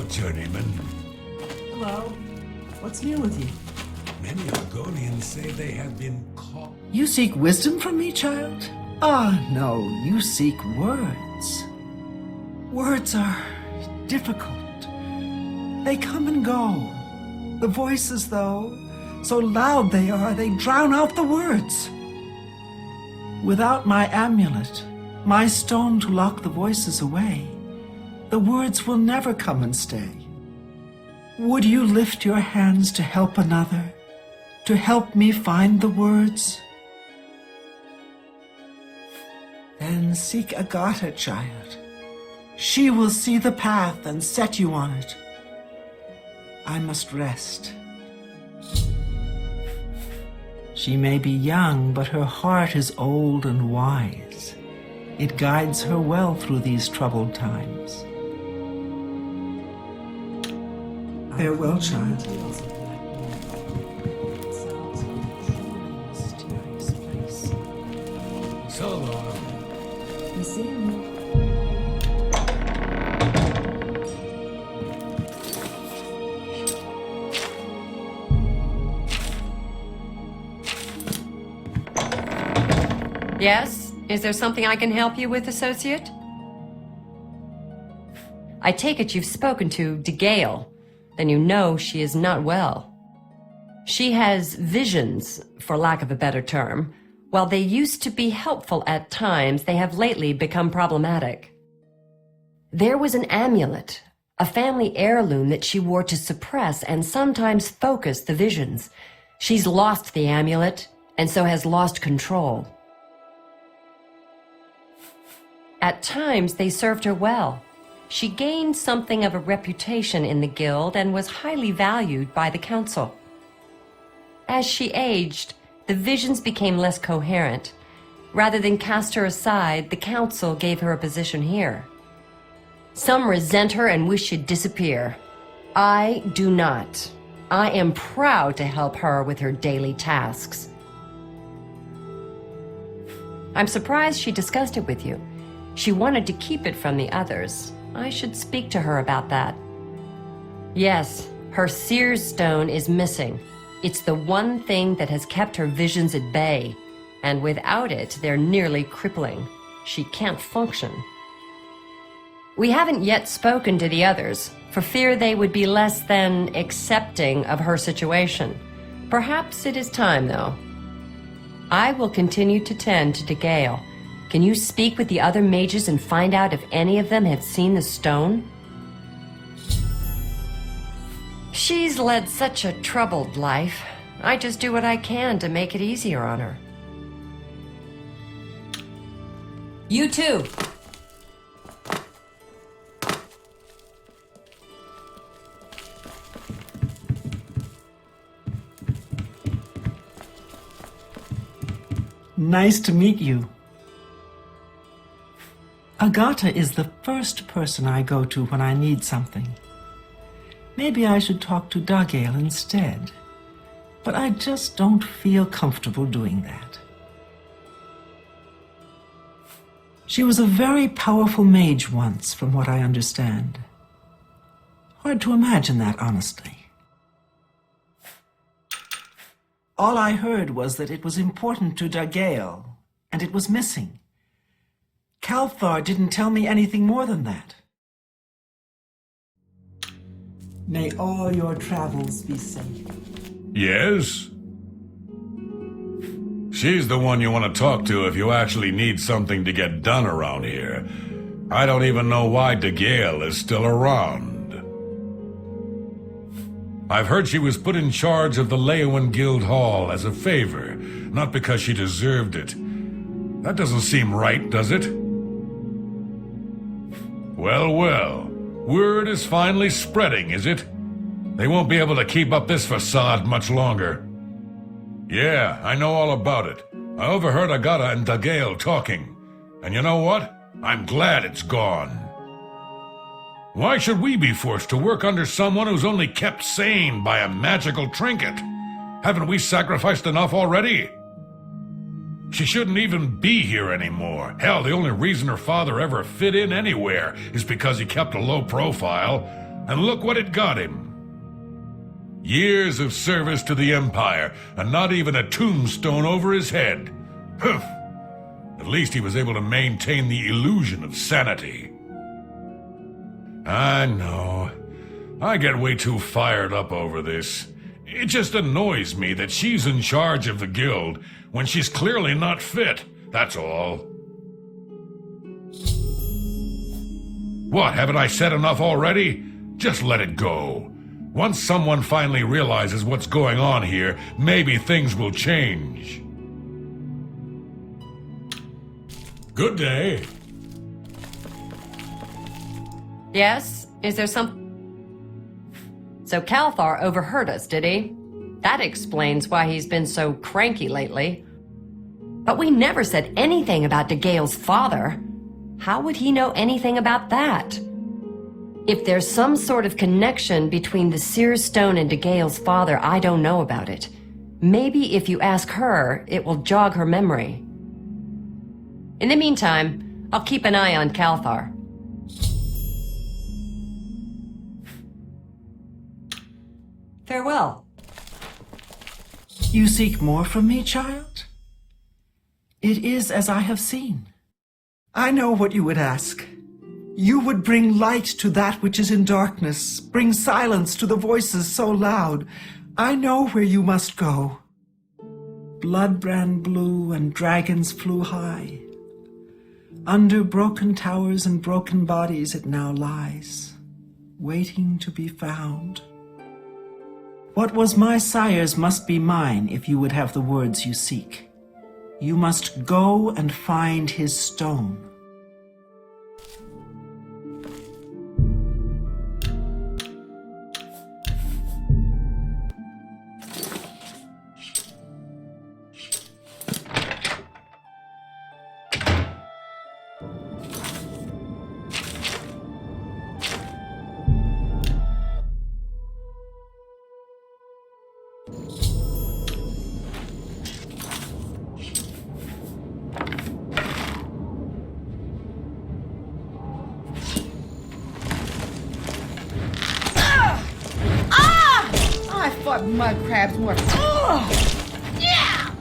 journeyman. Hello. What's new with you? Many Argonians say they have been caught. You seek wisdom from me, child? Ah, no, you seek words. Words are difficult. They come and go. The voices, though, so loud they are, they drown out the words. Without my amulet, my stone to lock the voices away, the words will never come and stay. Would you lift your hands to help another, to help me find the words? Then seek Agata, child. She will see the path and set you on it. I must rest. She may be young, but her heart is old and wise. It guides her well through these troubled times. Farewell, child. So long. Yes? Is there something I can help you with, associate? I take it you've spoken to DeGale. Then you know she is not well. She has visions, for lack of a better term. While they used to be helpful at times, they have lately become problematic. There was an amulet, a family heirloom that she wore to suppress and sometimes focus the visions. She's lost the amulet, and so has lost control. At times, they served her well. She gained something of a reputation in the guild and was highly valued by the council. As she aged, the visions became less coherent. Rather than cast her aside, the council gave her a position here. Some resent her and wish she'd disappear. I do not. I am proud to help her with her daily tasks. I'm surprised she discussed it with you. She wanted to keep it from the others. I should speak to her about that. Yes, her seer's stone is missing. It's the one thing that has kept her visions at bay, and without it, they're nearly crippling. She can't function. We haven't yet spoken to the others, for fear they would be less than accepting of her situation. Perhaps it is time, though. I will continue to tend to DeGale. Can you speak with the other mages and find out if any of them have seen the stone? She's led such a troubled life. I just do what I can to make it easier on her. You too. Nice to meet you. Agata is the first person I go to when I need something. Maybe I should talk to DeGale instead, but I just don't feel comfortable doing that. She was a very powerful mage once, from what I understand. Hard to imagine that, honestly. All I heard was that it was important to DeGale, and it was missing. Calthar didn't tell me anything more than that. May all your travels be safe. Yes? She's the one you want to talk to if you actually need something to get done around here. I don't even know why DeGale is still around. I've heard she was put in charge of the Leowen Guild Hall as a favor, not because she deserved it. That doesn't seem right, does it? Well, well. Word is finally spreading, is it? They won't be able to keep up this facade much longer. Yeah, I know all about it. I overheard Agata and DeGale talking. And you know what? I'm glad it's gone. Why should we be forced to work under someone who's only kept sane by a magical trinket? Haven't we sacrificed enough already? She shouldn't even be here anymore. Hell, the only reason her father ever fit in anywhere is because he kept a low profile. and look what it got him. Years of service to the Empire, and not even a tombstone over his head. Humph! At least he was able to maintain the illusion of sanity. I know. I get way too fired up over this. It just annoys me that she's in charge of the guild when she's clearly not fit, that's all. What, haven't I said enough already? Just let it go. Once someone finally realizes what's going on here, maybe things will change. Good day. Yes? Is there some... So Calthar overheard us, did he? That explains why he's been so cranky lately. But we never said anything about DeGale's father. How would he know anything about that? If there's some sort of connection between the Seer Stone and DeGale's father, I don't know about it. Maybe if you ask her, it will jog her memory. In the meantime, I'll keep an eye on Calthar. Farewell. You seek more from me, child? It is as I have seen. I know what you would ask. You would bring light to that which is in darkness, bring silence to the voices so loud. I know where you must go. Blood ran blue and dragons flew high. Under broken towers and broken bodies it now lies, waiting to be found. What was my sire's must be mine if you would have the words you seek. You must go and find his stone. Mud crabs more. Yeah!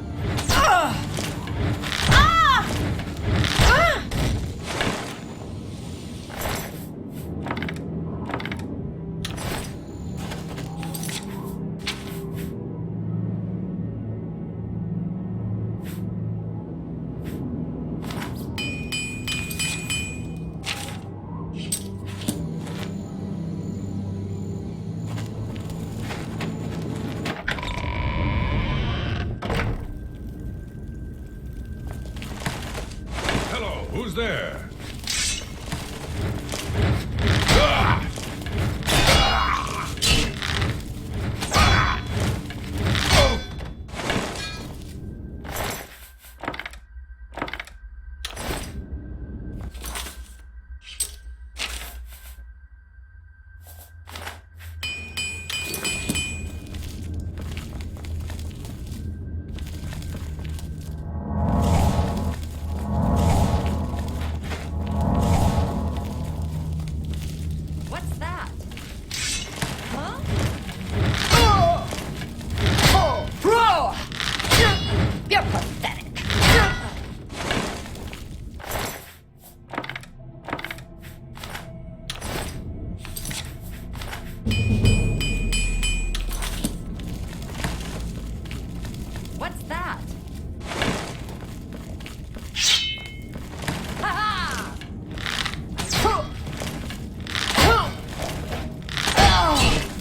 Who's there?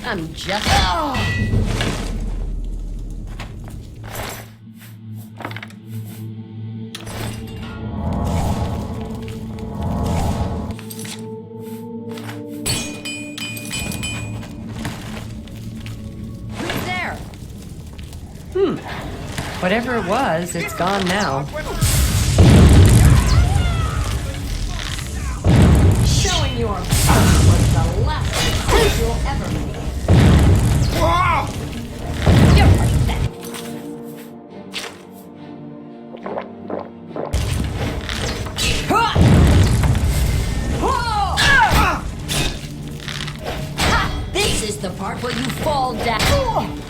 I'm just... Who's there? Whatever it was, it's gone now. Showing your power was the last you'll ever make. You're pathetic. will you fall down?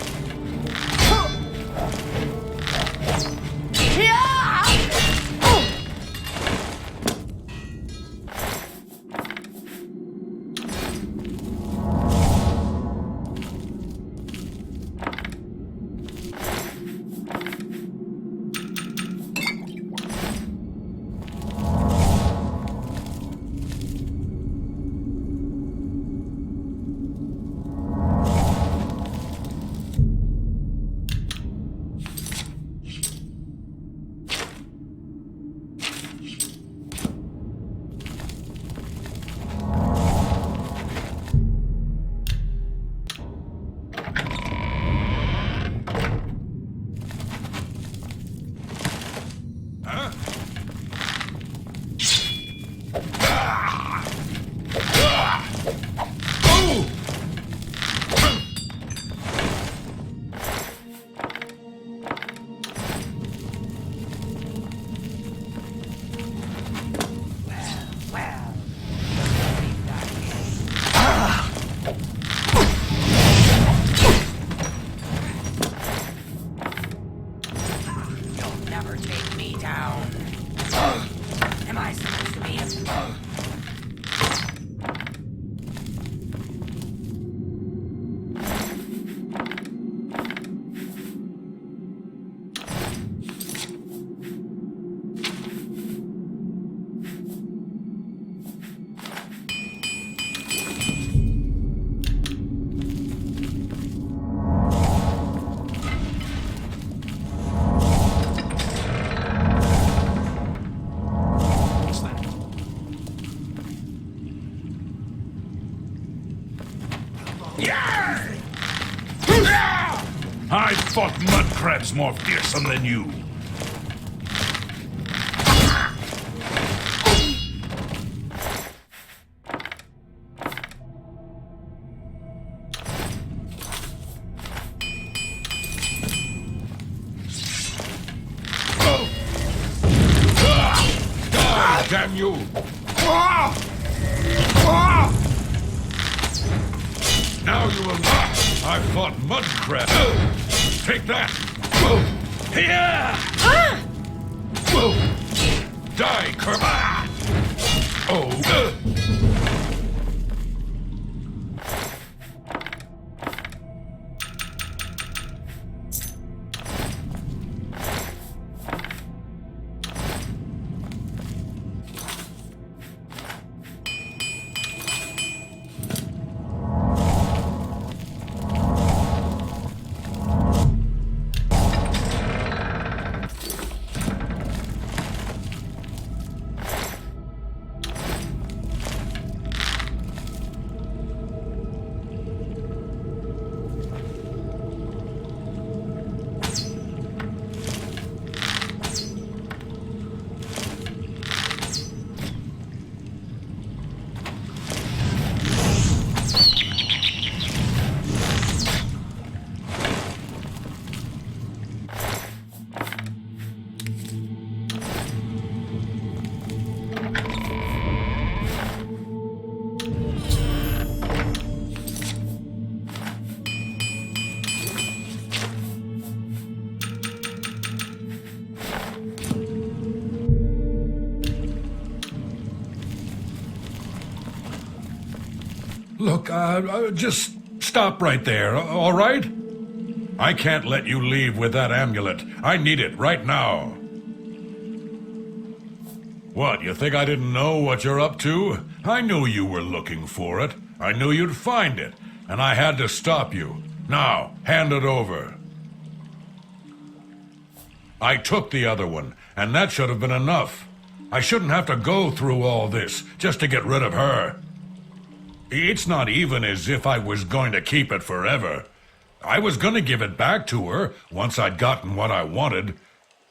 I fought mud crabs more fearsome than you. Damn you! Now you will not! I fought mud crab. Take that! Here! Die, Kerma! Oh! Look, just stop right there, all right? I can't let you leave with that amulet. I need it right now. What, you think I didn't know what you're up to? I knew you were looking for it. I knew you'd find it, and I had to stop you. Now, hand it over. I took the other one, and that should have been enough. I shouldn't have to go through all this just to get rid of her. It's not even as if I was going to keep it forever. I was going to give it back to her once I'd gotten what I wanted.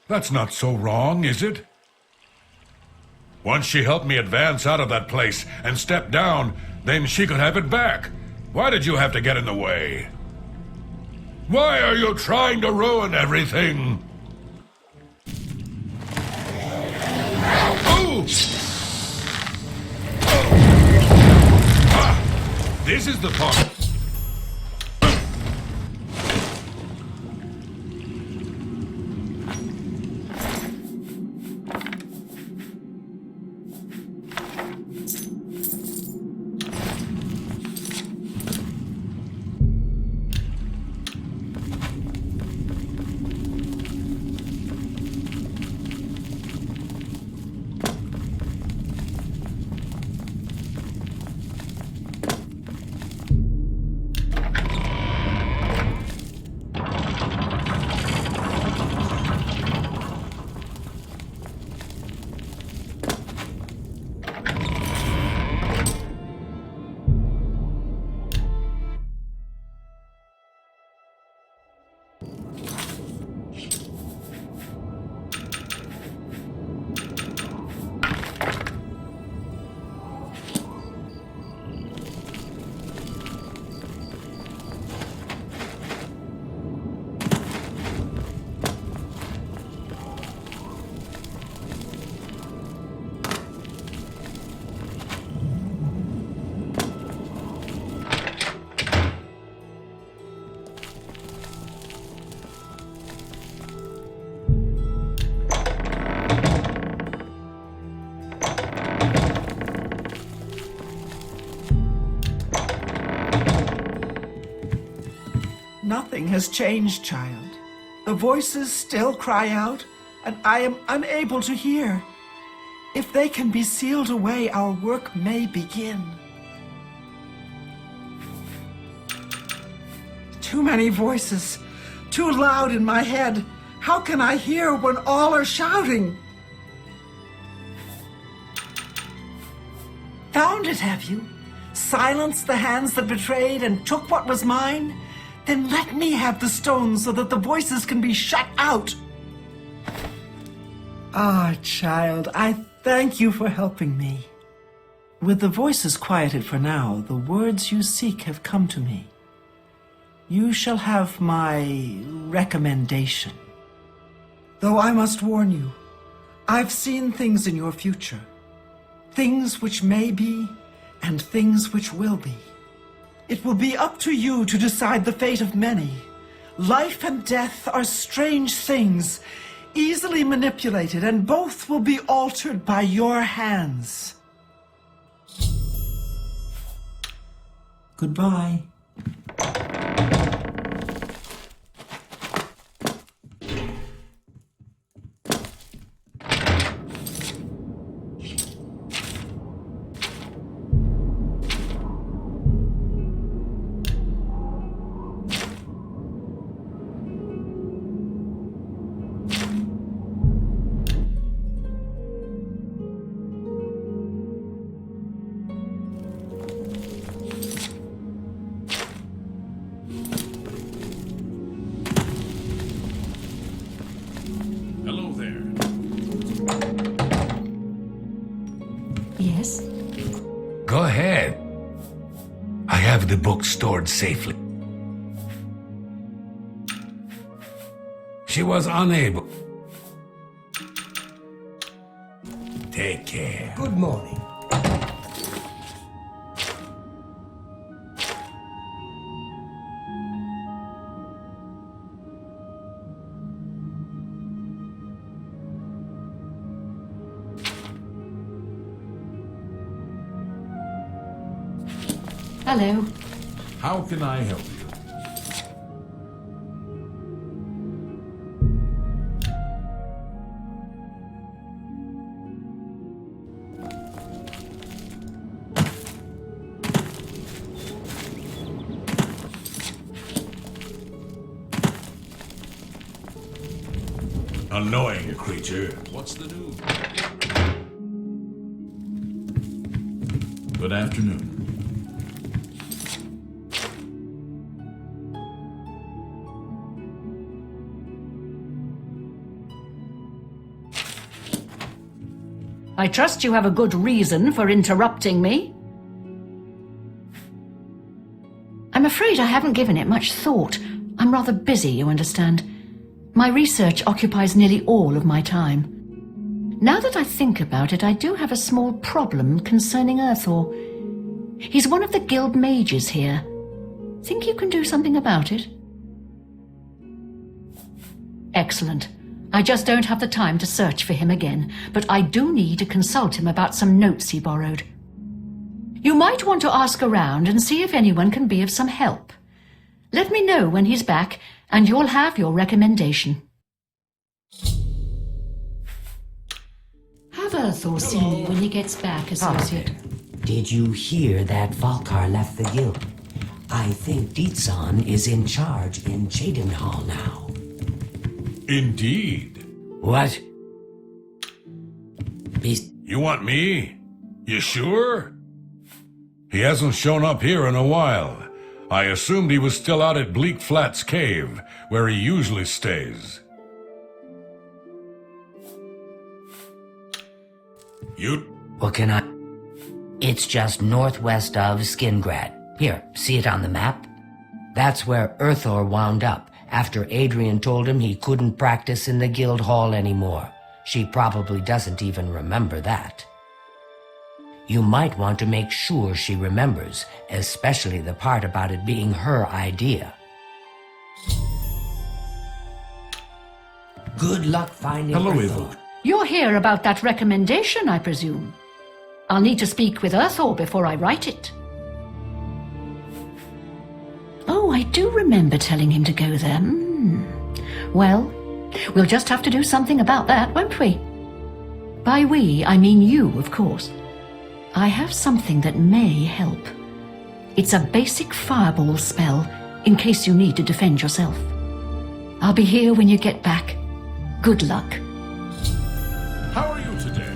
That's not so wrong, is it? Once she helped me advance out of that place and step down, then she could have it back. Why did you have to get in the way? Why are you trying to ruin everything? Oh! This is the part. Nothing has changed, child. The voices still cry out, and I am unable to hear. If they can be sealed away, our work may begin. Too many voices, too loud in my head. How can I hear when all are shouting? Found it, have you? Silenced the hands that betrayed and took what was mine? Then let me have the stones so that the voices can be shut out. Ah, child, I thank you for helping me. With the voices quieted for now, the words you seek have come to me. You shall have my recommendation. Though I must warn you, I've seen things in your future. Things which may be, and things which will be. It will be up to you to decide the fate of many. Life and death are strange things, easily manipulated, and both will be altered by your hands. Goodbye. Hello there. Yes? Go ahead. I have the book stored safely. She was unable. Take care. Good morning. Hello. How can I help you? Annoying creature. What's the news? Good afternoon. I trust you have a good reason for interrupting me. I'm afraid I haven't given it much thought. I'm rather busy, you understand. My research occupies nearly all of my time. Now that I think about it, I do have a small problem concerning Earthor. He's one of the guild mages here. Think you can do something about it? Excellent. I just don't have the time to search for him again, but I do need to consult him about some notes he borrowed. You might want to ask around and see if anyone can be of some help. Let me know when he's back, and you'll have your recommendation. Have Earthor see me when he gets back, Associate. Did you hear that Valkar left the guild? I think Dietsan is in charge in Chedenhall now. Indeed. What? You want me? You sure? He hasn't shown up here in a while. I assumed he was still out at Bleak Flats Cave, where he usually stays. What can I... It's just northwest of Skingrad. Here, see it on the map? That's where Earthor wound up, after Adrian told him he couldn't practice in the guild hall anymore. She probably doesn't even remember that. You might want to make sure she remembers, especially the part about it being her idea. Good luck finding Hello, Earthor. Eva. You're here about that recommendation, I presume. I'll need to speak with Earthor before I write it. Oh, I do remember telling him to go there. Well, we'll just have to do something about that, won't we? By we, I mean you, of course. I have something that may help. It's a basic fireball spell, in case you need to defend yourself. I'll be here when you get back. Good luck. How are you today?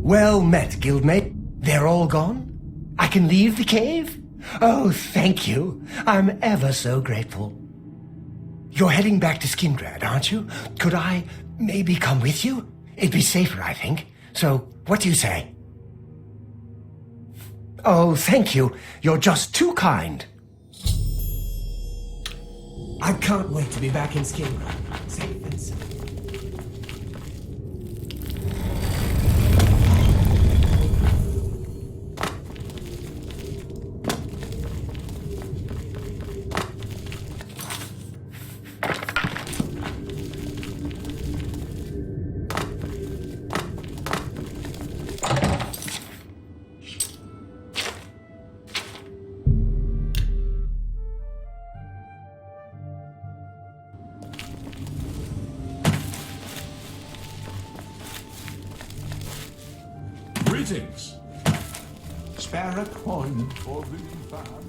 Well met, guildmate. They're all gone? I can leave the cave? Oh, thank you. I'm ever so grateful. You're heading back to Skingrad, aren't you? Could I maybe come with you? It'd be safer, I think. So, what do you say? Oh, thank you. You're just too kind. I can't wait to be back in Skingrad. Safe and sound. Greetings. Spare a coin for the farm.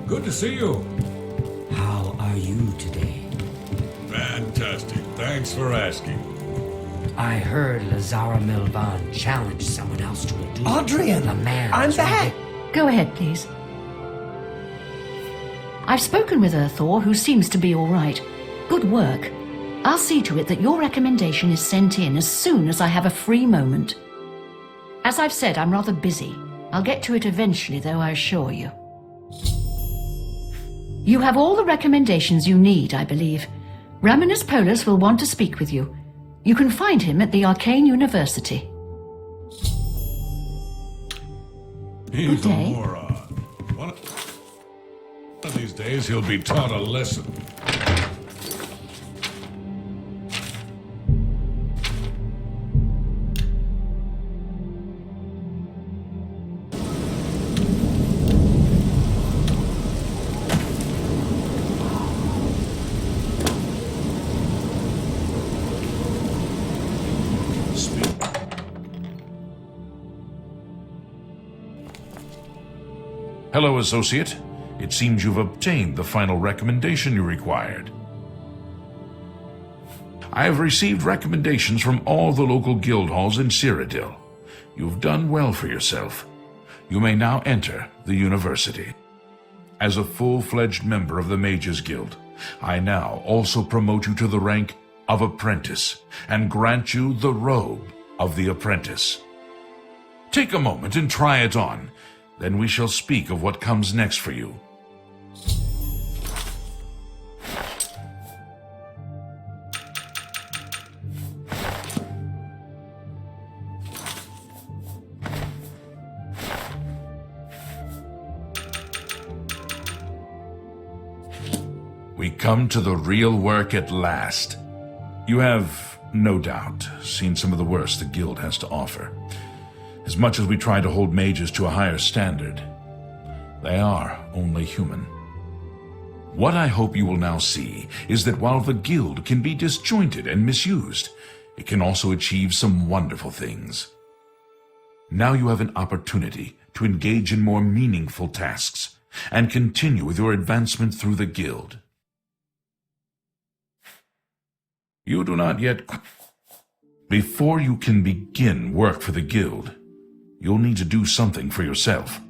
Good to see you. How are you today? Fantastic. Thanks for asking. I heard Lazara Milvan challenge someone else to a duel. Adrian, The man I'm is back. Go ahead, please. I've spoken with Earthor, who seems to be all right. Good work. I'll see to it that your recommendation is sent in as soon as I have a free moment. As I've said, I'm rather busy. I'll get to it eventually, though, I assure you. You have all the recommendations you need, I believe. Raminus Polus will want to speak with you. You can find him at the Arcane University. He's Good day. a moron. One of these days he'll be taught a lesson. Hello, Associate. It seems you've obtained the final recommendation you required. I have received recommendations from all the local guild halls in Cyrodiil. You've done well for yourself. You may now enter the university. As a full-fledged member of the Mages Guild, I now also promote you to the rank of Apprentice and grant you the robe of the Apprentice. Take a moment and try it on. Then we shall speak of what comes next for you. We come to the real work at last. You have, no doubt, seen some of the worst the Guild has to offer. As much as we try to hold mages to a higher standard, they are only human. What I hope you will now see is that while the Guild can be disjointed and misused, it can also achieve some wonderful things. Now you have an opportunity to engage in more meaningful tasks and continue with your advancement through the Guild. You do not yet... Before you can begin work for the Guild, you'll need to do something for yourself.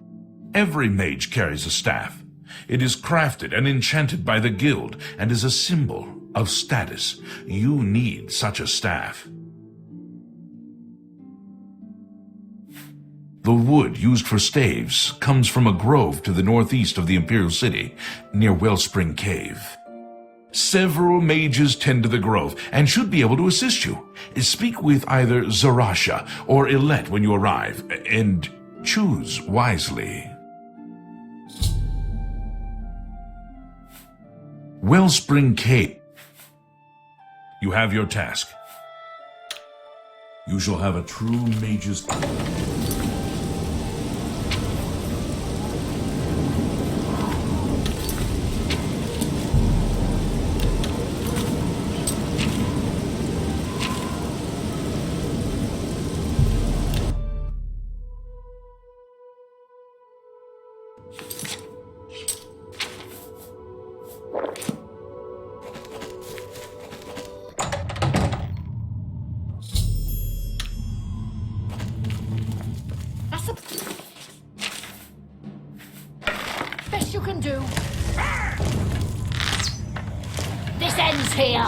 Every mage carries a staff. It is crafted and enchanted by the Guild and is a symbol of status. You need such a staff. The wood used for staves comes from a grove to the northeast of the Imperial City, near Wellspring Cave. Several mages tend to the grove and should be able to assist you. Speak with either Zarasha or Ilette when you arrive, and choose wisely. Wellspring Cave. You have your task. You shall have a true mage's... Best you can do. This ends here.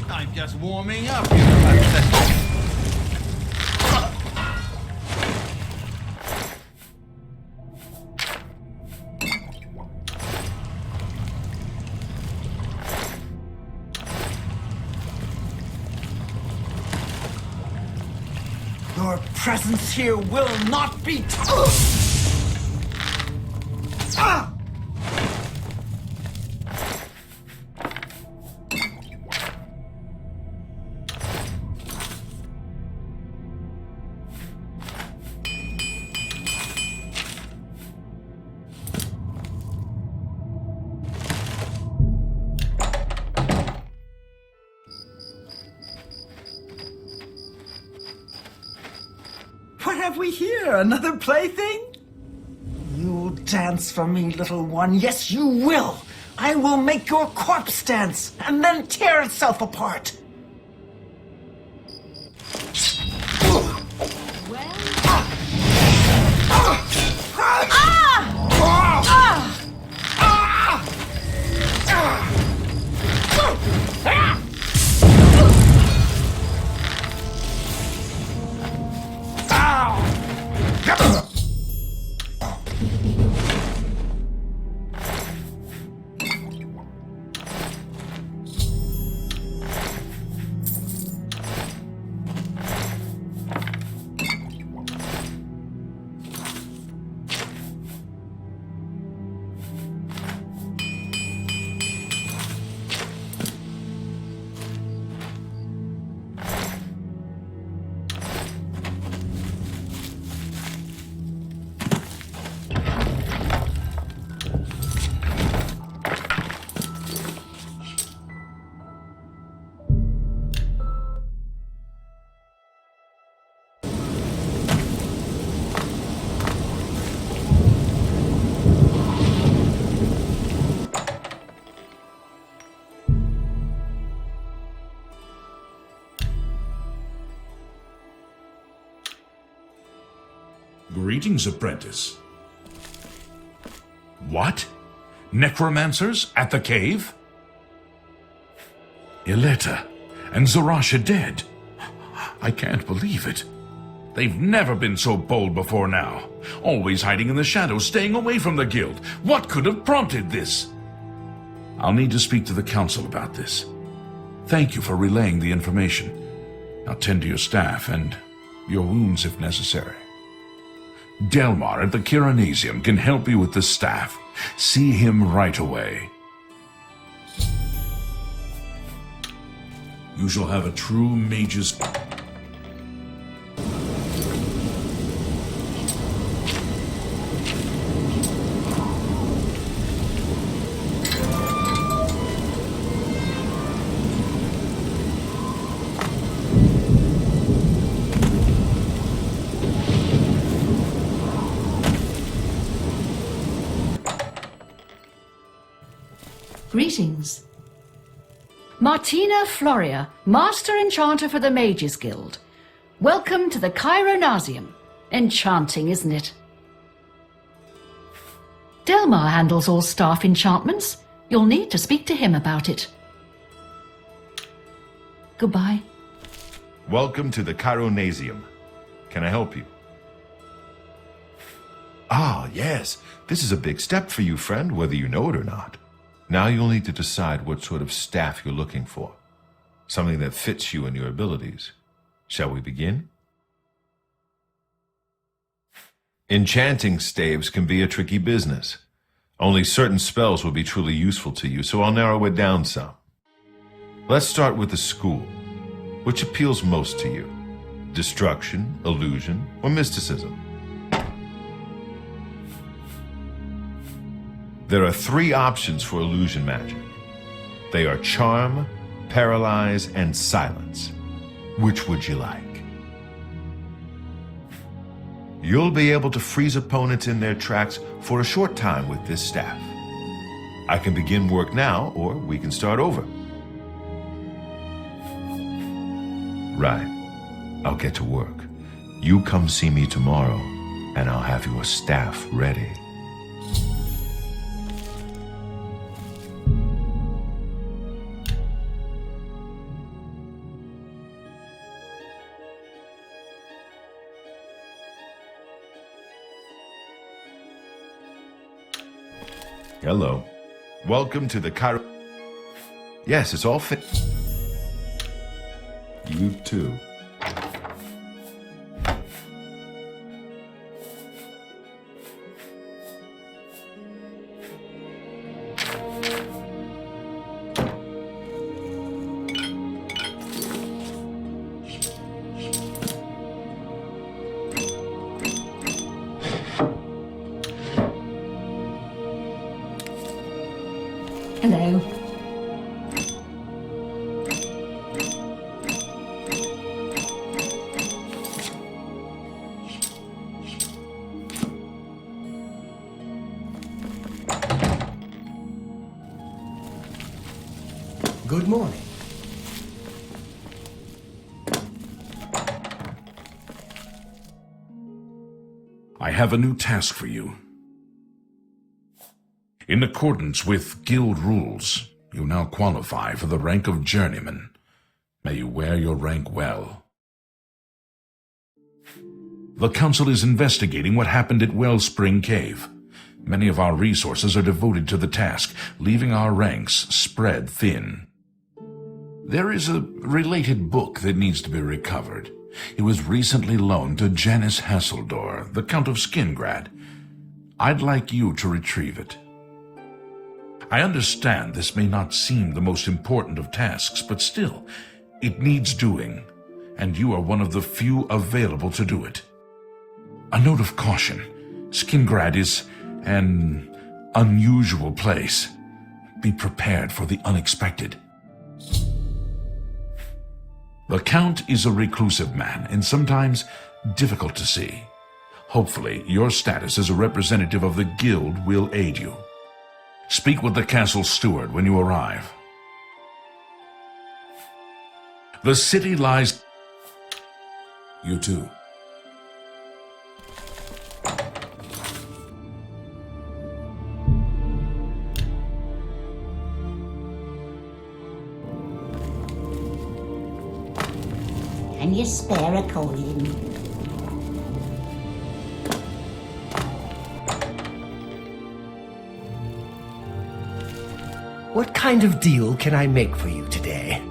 I'm just warming up, you know. Your presence here will not be What have we here? Another plaything? You'll dance for me, little one. Yes, you will. I will make your corpse dance and then tear itself apart. Greetings, apprentice. What? Necromancers at the cave? Ileta and Zarasha dead. I can't believe it. They've never been so bold before now. Always hiding in the shadows, staying away from the guild. What could have prompted this? I'll need to speak to the council about this. Thank you for relaying the information. Now tend to your staff and your wounds if necessary. Delmar at the Kiranasium can help you with the staff. See him right away. You shall have a true mage's... Greetings. Martina Floria, Master Enchanter for the Mages Guild. Welcome to the Chironasium. Enchanting, isn't it? Delmar handles all staff enchantments. You'll need to speak to him about it. Goodbye. Welcome to the Chironasium. Can I help you? Ah, yes. This is a big step for you, friend, whether you know it or not. Now you'll need to decide what sort of staff you're looking for. something that fits you and your abilities. Shall we begin? Enchanting staves can be a tricky business. Only certain spells will be truly useful to you, so I'll narrow it down some. Let's start with the school. Which appeals most to you? Destruction, illusion, or mysticism? There are 3 options for illusion magic. They are charm, paralyze, and silence. Which would you like? You'll be able to freeze opponents in their tracks for a short time with this staff. I can begin work now, or we can start over. Right. I'll get to work. You come see me tomorrow, and I'll have your staff ready. Hello. Welcome to the Cairo... Yes, it's all fit. You too. Hello. Good morning. I have a new task for you. In accordance with guild rules, you now qualify for the rank of journeyman. May you wear your rank well. The Council is investigating what happened at Wellspring Cave. Many of our resources are devoted to the task, leaving our ranks spread thin. There is a related book that needs to be recovered. It was recently loaned to Janice Hasseldor, the Count of Skingrad. I'd like you to retrieve it. I understand this may not seem the most important of tasks, but still, it needs doing, and you are one of the few available to do it. A note of caution. Skingrad is an unusual place. Be prepared for the unexpected. The Count is a reclusive man, and sometimes difficult to see. Hopefully, your status as a representative of the Guild will aid you. Speak with the castle steward when you arrive. The city lies... You too. Can you spare a coin? What kind of deal can I make for you today?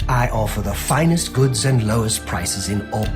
I offer the finest goods and lowest prices in all...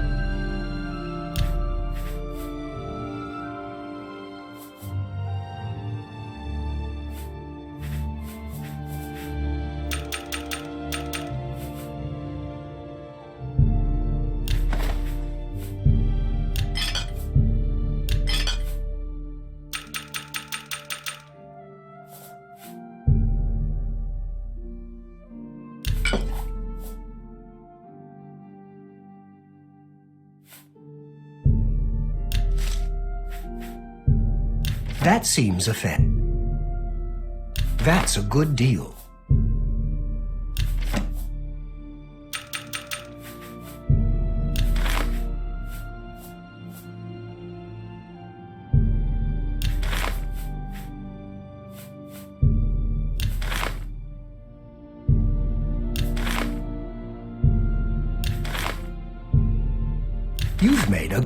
That seems a fair. That's a good deal. You've made a...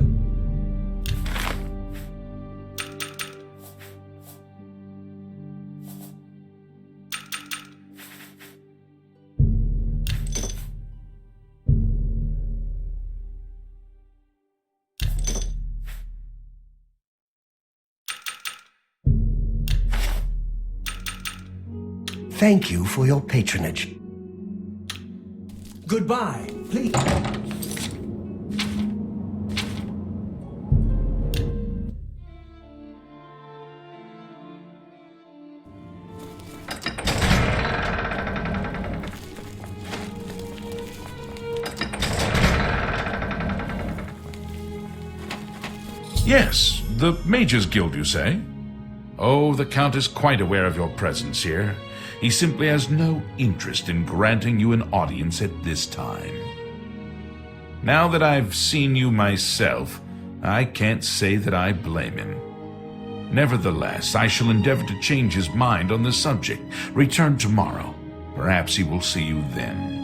Thank you for your patronage. Goodbye, please. Yes, the Mages Guild, you say? Oh, the Count is quite aware of your presence here. He simply has no interest in granting you an audience at this time. Now that I've seen you myself, I can't say that I blame him. Nevertheless, I shall endeavor to change his mind on the subject. Return tomorrow. Perhaps he will see you then.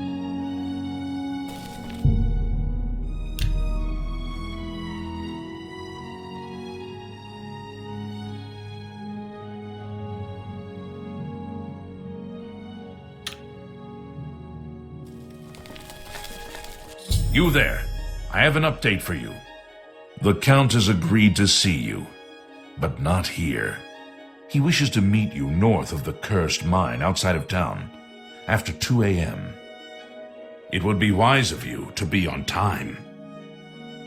You there. I have an update for you. The Count has agreed to see you, but not here. He wishes to meet you north of the cursed mine outside of town, after 2 a.m. It would be wise of you to be on time.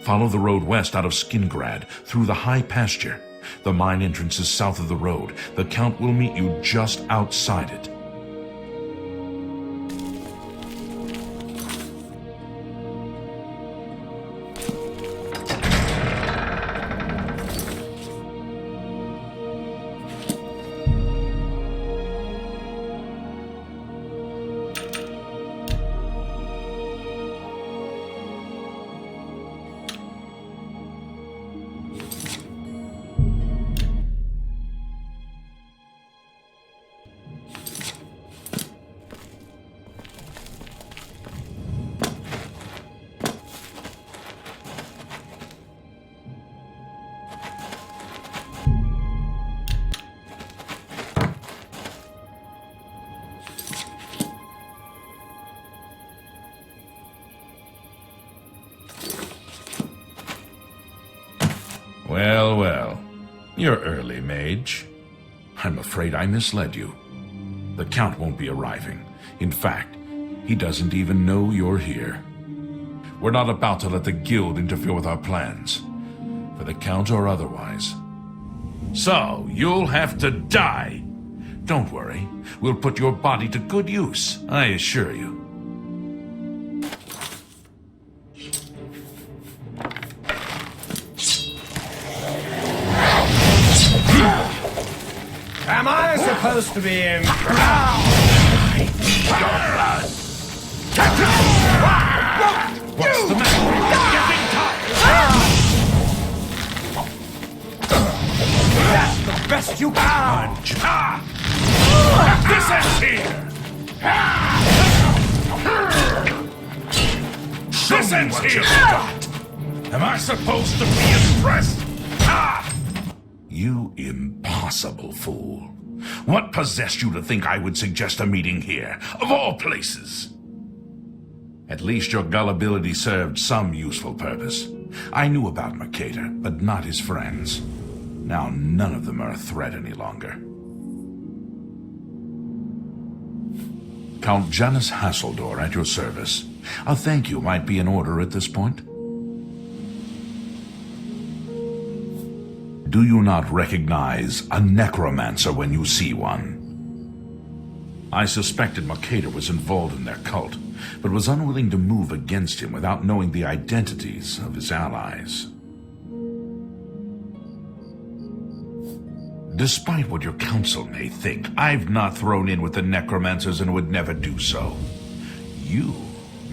Follow the road west out of Skingrad, through the high pasture. The mine entrance is south of the road. The Count will meet you just outside it. Well, well. You're early, Mage. I'm afraid I misled you. The Count won't be arriving. In fact, he doesn't even know you're here. We're not about to let the Guild interfere with our plans, for the Count or otherwise. So, you'll have to die. Don't worry. We'll put your body to good use, I assure you. Am I supposed to be in? What's the matter? That's the best you can. This ends here! This ends here! Am I supposed to be impressed? You impossible fool. What possessed you to think I would suggest a meeting here, of all places? At least your gullibility served some useful purpose. I knew about Mercator, but not his friends. Now none of them are a threat any longer. Count Janus Hasseldor at your service. A thank you might be in order at this point. Do you not recognize a necromancer when you see one? I suspected Mercator was involved in their cult, but was unwilling to move against him without knowing the identities of his allies. Despite what your council may think, I've not thrown in with the necromancers and would never do so. You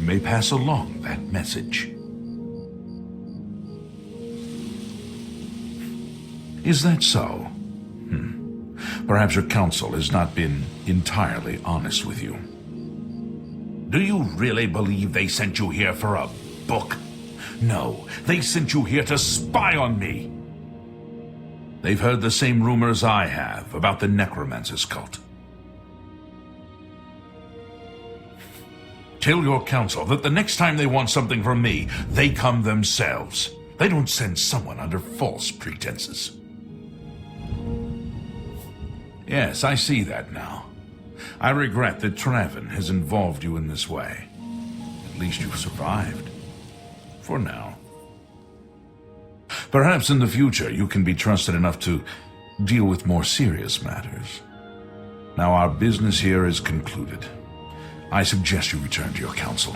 may pass along that message. Is that so? Perhaps your council has not been entirely honest with you. Do you really believe they sent you here for a book? No, they sent you here to spy on me. They've heard the same rumors I have about the Necromancer's cult. Tell your council that the next time they want something from me, they come themselves. They don't send someone under false pretenses. Yes, I see that now. I regret that Traven has involved you in this way. At least you've survived. For now. Perhaps in the future you can be trusted enough to deal with more serious matters. Now our business here is concluded. I suggest you return to your council.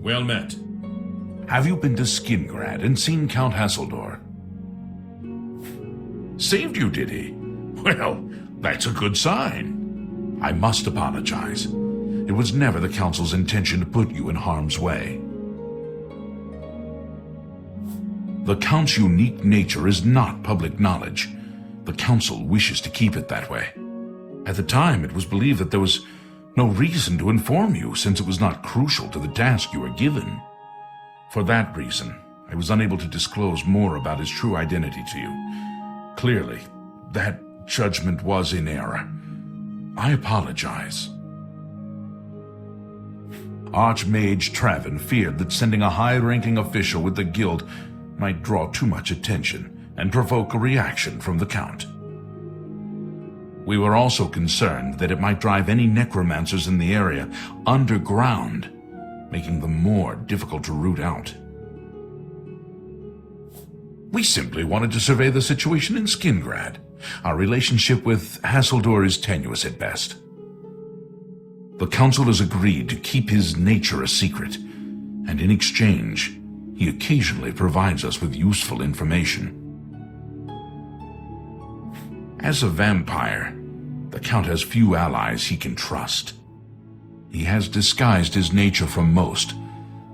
Well met. Have you been to Skingrad and seen Count Hasseldor? Saved you, did he? Well, that's a good sign. I must apologize. It was never the Council's intention to put you in harm's way. The Count's unique nature is not public knowledge. The Council wishes to keep it that way. At the time, it was believed that there was no reason to inform you, since it was not crucial to the task you were given. For that reason, I was unable to disclose more about his true identity to you. Clearly, that judgment was in error. I apologize. Archmage Traven feared that sending a high-ranking official with the guild might draw too much attention and provoke a reaction from the Count. We were also concerned that it might drive any necromancers in the area underground, making them more difficult to root out. We simply wanted to survey the situation in Skingrad. Our relationship with Hasseldor is tenuous at best. The Council has agreed to keep his nature a secret, and in exchange, he occasionally provides us with useful information. As a vampire, the Count has few allies he can trust. He has disguised his nature from most,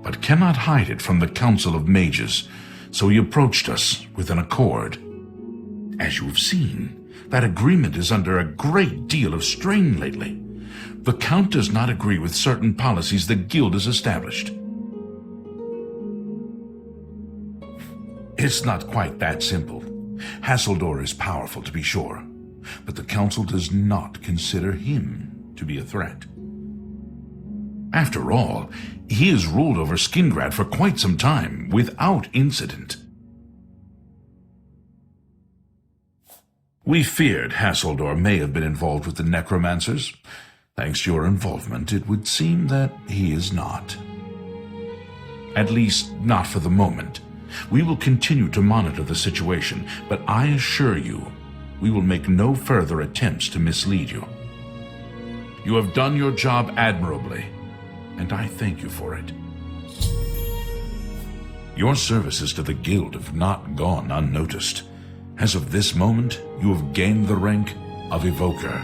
but cannot hide it from the Council of Mages, so he approached us with an accord. As you have seen, that agreement is under a great deal of strain lately. The Count does not agree with certain policies the Guild has established. It's not quite that simple. Hasseldor is powerful, to be sure, but the Council does not consider him to be a threat. After all, he has ruled over Skingrad for quite some time, without incident. We feared Hasseldor may have been involved with the necromancers. Thanks to your involvement, it would seem that he is not. At least, not for the moment. We will continue to monitor the situation, but I assure you, we will make no further attempts to mislead you. You have done your job admirably, and I thank you for it. Your services to the Guild have not gone unnoticed. As of this moment, you have gained the rank of Evoker.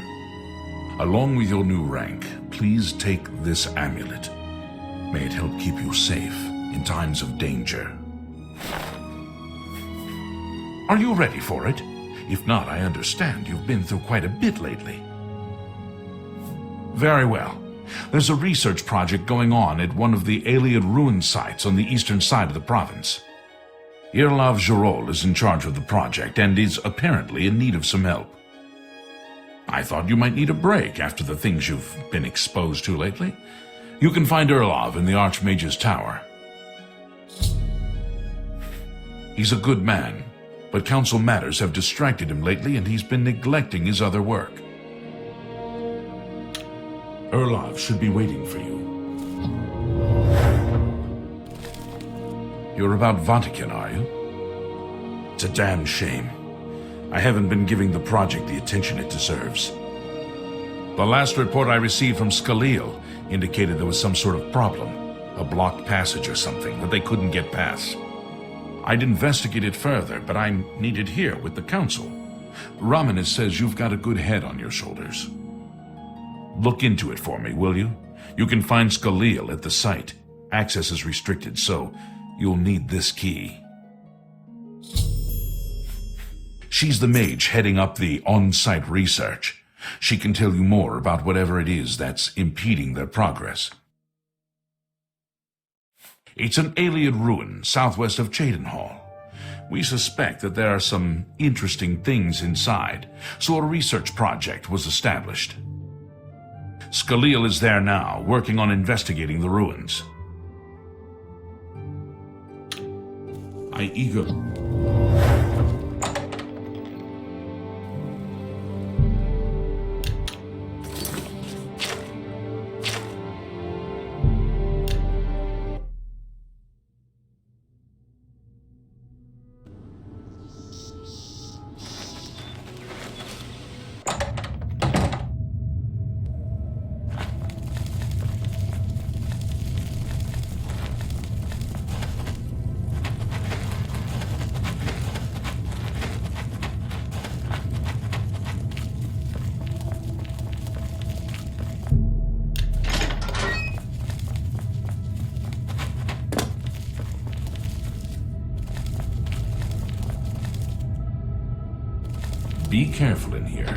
Along with your new rank, please take this amulet. May it help keep you safe in times of danger. Are you ready for it? If not, I understand you've been through quite a bit lately. Very well. There's a research project going on at one of the Aliad ruin sites on the eastern side of the province. Irlav Jirol is in charge of the project and is apparently in need of some help. I thought you might need a break after the things you've been exposed to lately. You can find Irlav in the Archmage's Tower. He's a good man, but council matters have distracted him lately and he's been neglecting his other work. Irlav should be waiting for you. You're about Vatican, are you? It's a damn shame. I haven't been giving the project the attention it deserves. The last report I received from Skalil indicated there was some sort of problem, a blocked passage or something that they couldn't get past. I'd investigate it further, but I'm needed here with the council. Ramanis says you've got a good head on your shoulders. Look into it for me, will you? You can find Skalil at the site. Access is restricted, so you'll need this key. She's the mage heading up the on-site research. She can tell you more about whatever it is that's impeding their progress. It's an alien ruin southwest of Cheydinhall. We suspect that there are some interesting things inside, so a research project was established. Scaleel is there now, working on investigating the ruins. I eagerly... Be careful in here.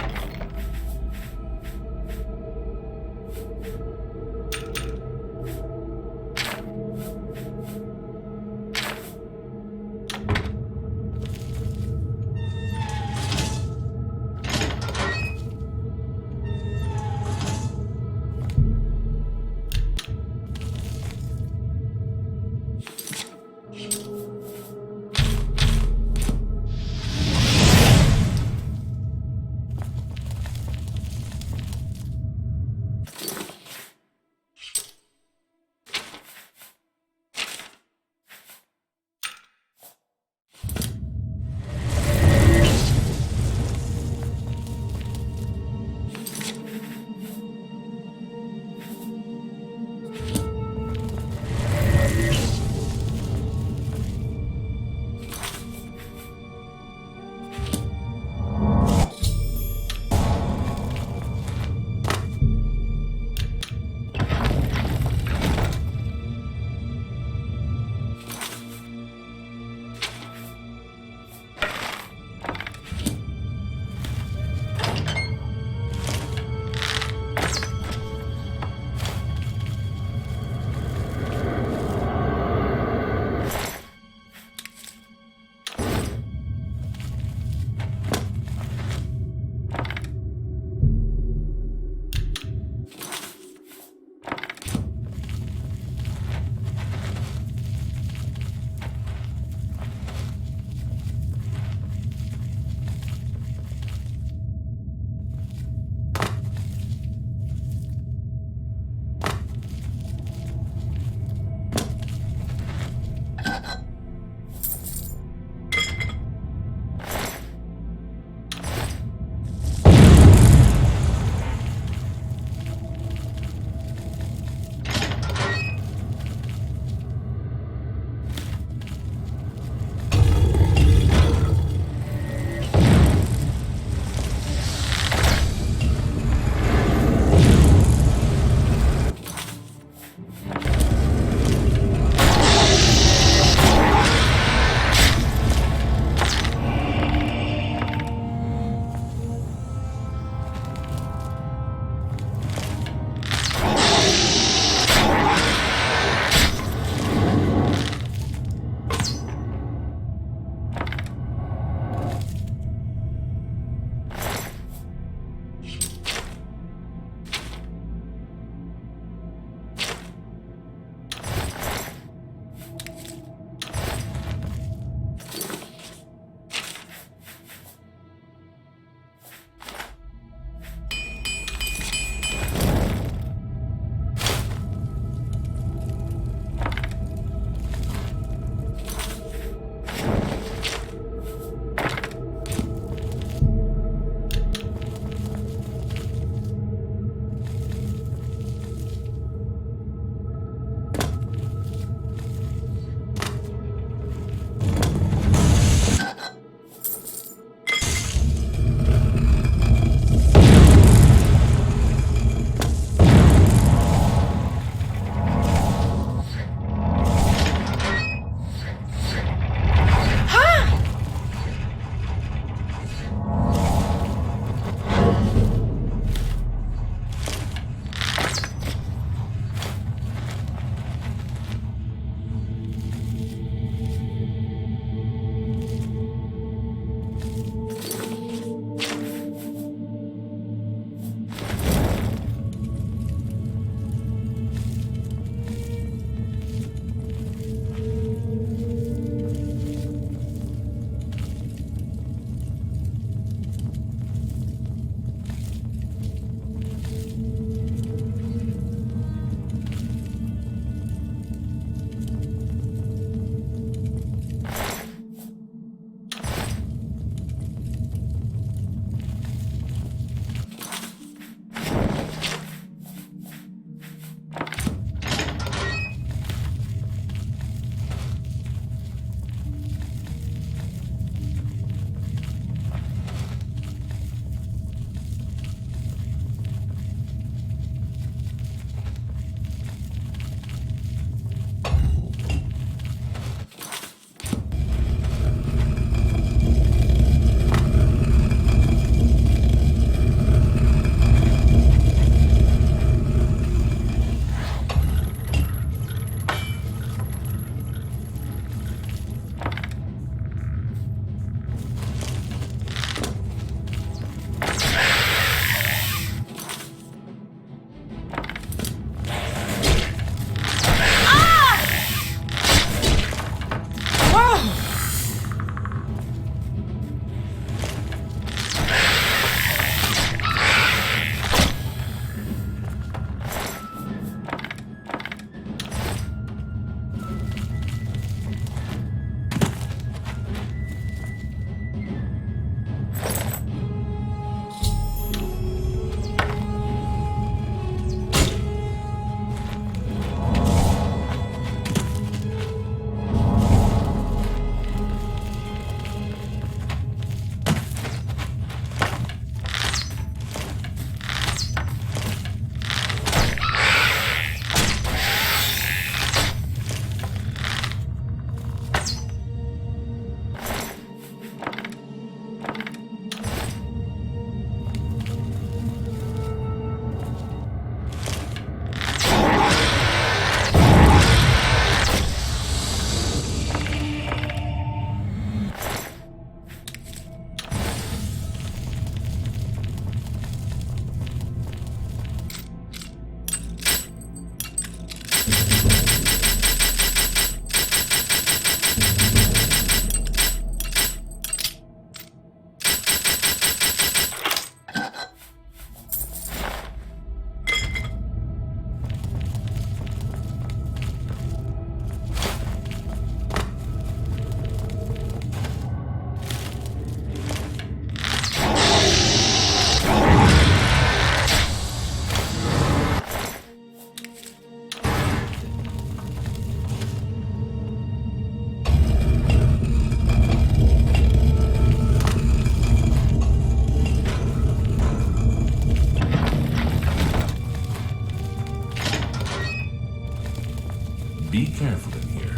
Be careful in here.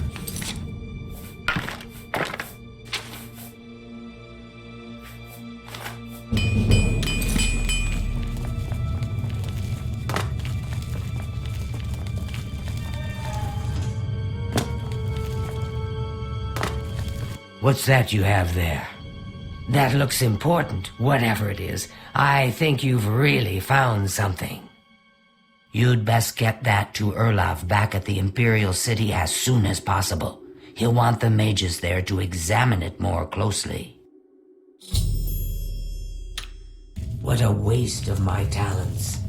What's that you have there? That looks important, whatever it is. I think you've really found something. You'd best get that to Erlav back at the Imperial City as soon as possible. He'll want the mages there to examine it more closely. What a waste of my talents.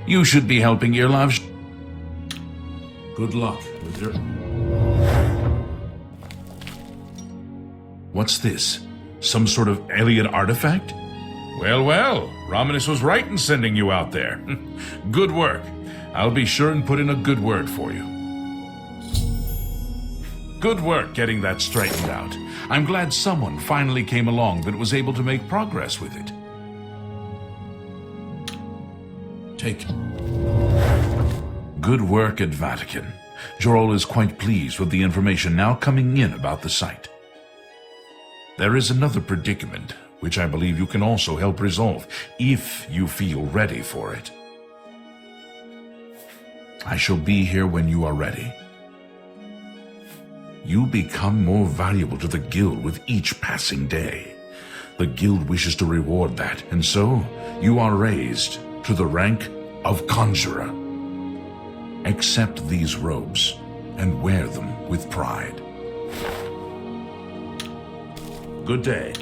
You should be helping Irlav. Good luck with your... What's this? Some sort of alien artifact? Well, well, Romanus was right in sending you out there. Good work. I'll be sure and put in a good word for you. Good work getting that straightened out. I'm glad someone finally came along that was able to make progress with it. Take it. Good work at Vatican. Jorol is quite pleased with the information now coming in about the site. There is another predicament, which I believe you can also help resolve, if you feel ready for it. I shall be here when you are ready. You become more valuable to the Guild with each passing day. The Guild wishes to reward that, and so you are raised to the rank of Conjurer. Accept these robes and wear them with pride. Good day.